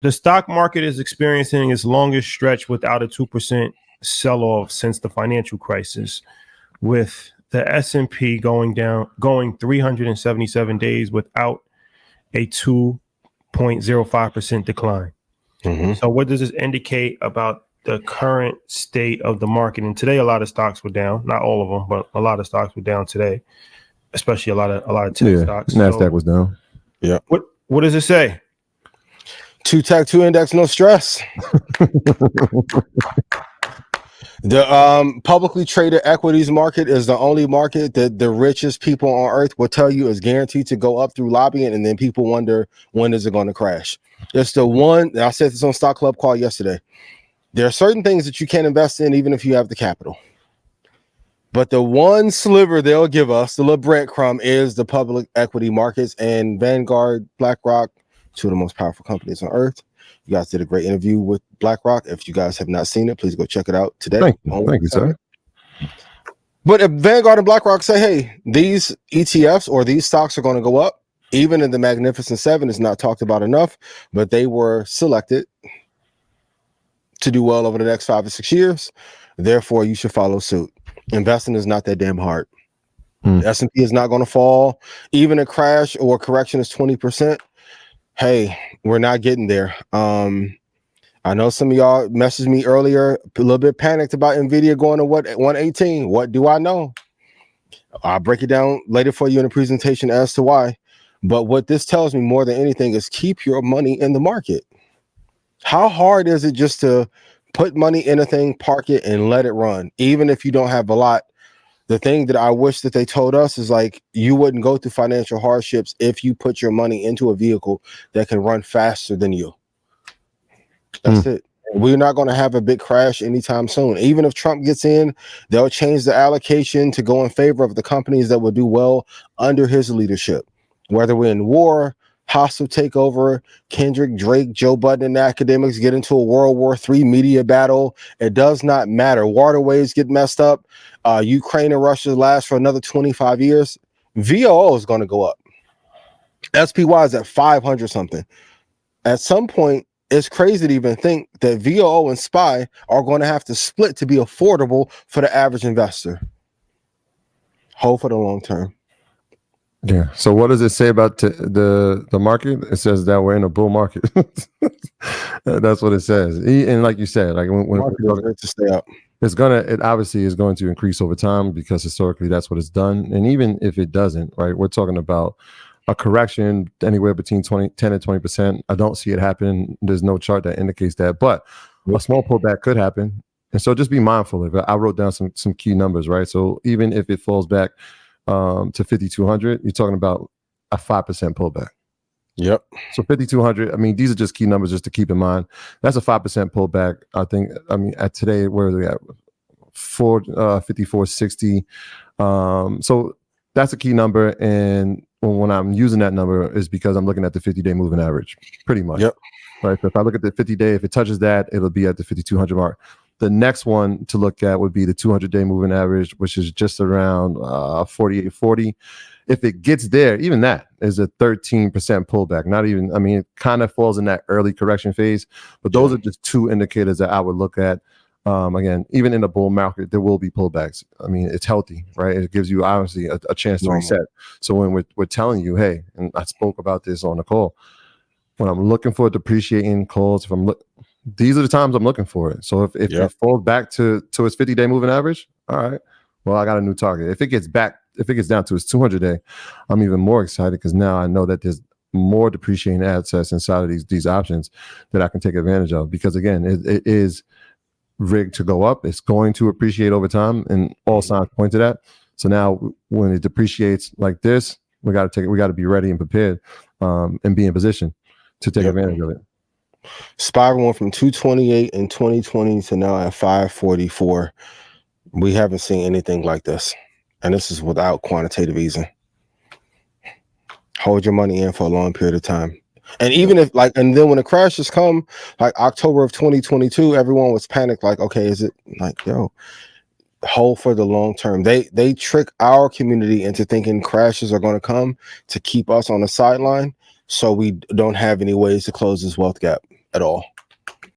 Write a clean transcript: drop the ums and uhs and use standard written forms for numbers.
The stock market is experiencing its longest stretch without a 2% sell-off since the financial crisis, with the S&P going 377 days without a 2.05% decline. Mm-hmm. So what does this indicate about the current state of the market? And today, a lot of stocks were down. Not all of them, but a lot of stocks were down today, especially a lot of tech stocks. Nasdaq was down. Yeah. What does it say? 2 tech, 2 index, no stress. The publicly traded equities market is the only market that the richest people on earth will tell you is guaranteed to go up through lobbying, and then people wonder when is it going to crash. It's the one, I said this on Stock Club call yesterday. There are certain things that you can't invest in even if you have the capital. But the one sliver they'll give us, the little breadcrumb, is the public equity markets, and Vanguard, BlackRock, two of the most powerful companies on earth. You guys did a great interview with BlackRock. If you guys have not seen it, please go check it out today. Thank you, sir. But if Vanguard and BlackRock say, hey, these ETFs or these stocks are going to go up, even in the Magnificent Seven, is not talked about enough, but they were selected to do well over the next 5 to 6 years. Therefore, you should follow suit. Investing is not that damn hard. The S&P is not going to fall. Even a crash or a correction is 20%. Hey, we're not getting there. I know some of y'all messaged me earlier, a little bit panicked about NVIDIA going to 118. What do I know? I'll break it down later for you in a presentation as to why. But what this tells me more than anything is keep your money in the market. How hard is it just to put money in a thing, park it, and let it run? Even if you don't have a lot, the thing that I wish that they told us is like, you wouldn't go through financial hardships if you put your money into a vehicle that can run faster than you. That's it. We're not going to have a big crash anytime soon. Even if Trump gets in, they'll change the allocation to go in favor of the companies that will do well under his leadership. Whether we're in war, hostile takeover, Kendrick, Drake, Joe Budden, and academics get into a World War III media battle, it does not matter. Waterways get messed up. Ukraine and Russia last for another 25 years. VOO is going to go up. SPY is at 500 something. At some point, it's crazy to even think that VOO and SPY are going to have to split to be affordable for the average investor. Hold for the long term. Yeah. So what does it say about the market? It says that we're in a bull market. That's what it says. And like you said, like when to stay up, it obviously is going to increase over time because historically that's what it's done. And even if it doesn't, right, we're talking about a correction anywhere between 10 and 20%. I don't see it happen. There's no chart that indicates that, but a small pullback could happen. And so just be mindful of it. I wrote down some key numbers, right? So even if it falls back to 5,200, you're talking about a 5% pullback. Yep. So 5,200, I mean, these are just key numbers just to keep in mind. That's a 5% pullback. At today, where are they at? 54.60. So that's a key number. And when I'm using that number is because I'm looking at the 50-day moving average, pretty much. Yep. Right. So if I look at the 50-day, if it touches that, it'll be at the 5,200 mark. The next one to look at would be the 200-day moving average, which is just around 48.40. If it gets there, even that is a 13% pullback. Not even, I mean, it kind of falls in that early correction phase. But those are just two indicators that I would look at. Again, even in the bull market, there will be pullbacks. I mean, it's healthy, right? It gives you obviously a chance to reset. So when we're telling you, hey, and I spoke about this on the call, when I'm looking for depreciating calls, these are the times I'm looking for it. So if it falls back to its 50-day moving average, all right, well, I got a new target. If it gets down to its 200-day, I'm even more excited because now I know that there's more depreciating assets inside of these options that I can take advantage of. Because again, it is rigged to go up. It's going to appreciate over time, and all signs point to that. So now when it depreciates like this, we got to be ready and prepared and be in position to take advantage of it. SPY went from 228 in 2020 to now at 544. We haven't seen anything like this. And this is without quantitative easing. Hold your money in for a long period of time. And even if and then when the crashes come, like October of 2022, everyone was panicked, like, okay, is it like, hold for the long term. They trick our community into thinking crashes are going to come to keep us on the sideline, so we don't have any ways to close this wealth gap. at all.